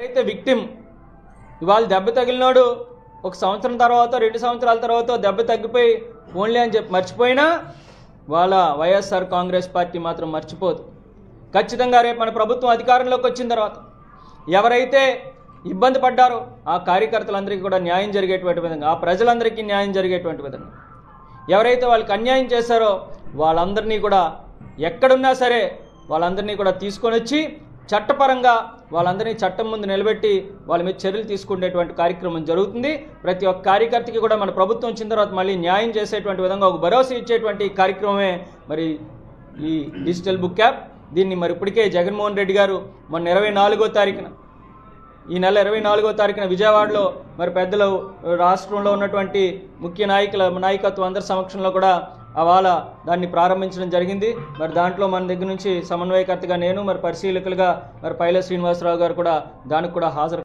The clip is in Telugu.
అయితే విక్టిమ్ ఇవాళ దెబ్బ తగిలినోడు ఒక సంవత్సరం తర్వాత 2 సంవత్సరాల తర్వాత దెబ్బ తగ్గిపోయి ఓన్లీ అని చెప్పి మర్చిపోయినా వాళ్ళ వైఎస్ఆర్ కాంగ్రెస్ పార్టీ మాత్రం మర్చిపోదు. ఖచ్చితంగా రేపు మన ప్రభుత్వం అధికారంలోకి వచ్చిన తర్వాత ఎవరైతే ఇబ్బంది పడ్డారో ఆ కార్యకర్తలందరికీ కూడా న్యాయం జరిగేటువంటి విధంగా, ఆ ప్రజలందరికీ న్యాయం జరిగేటువంటి విధంగా, ఎవరైతే వాళ్ళకి అన్యాయం చేశారో వాళ్ళందరినీ కూడా ఎక్కడున్నా సరే వాళ్ళందరినీ కూడా తీసుకొని వచ్చి చట్టపరంగా వాళ్ళందరినీ చట్టం ముందు నిలబెట్టి వాళ్ళ మీద చర్యలు తీసుకునేటువంటి కార్యక్రమం జరుగుతుంది. ప్రతి ఒక్క కార్యకర్తకి కూడా మన ప్రభుత్వం వచ్చిన తర్వాత మళ్ళీ న్యాయం చేసేటువంటి విధంగా ఒక భరోసా ఇచ్చేటువంటి కార్యక్రమమే మరి ఈ డిజిటల్ బుక్ యాప్. దీన్ని మరి ఇప్పటికే జగన్మోహన్ రెడ్డి గారు మొన్న 24వ తారీఖున, ఈ నెల 24వ తారీఖున విజయవాడలో మరి పెద్దలు రాష్ట్రంలో ఉన్నటువంటి ముఖ్య నాయకత్వం అందరి సమక్షంలో కూడా అవాళ దాన్ని ప్రారంభించడం జరిగింది. మరి దాంట్లో మన దగ్గర నుంచి సమన్వయకర్తగా నేను, మరి పరిశీలకులుగా మరి పైల శ్రీనివాసరావు గారు కూడా దానికి కూడా హాజరు.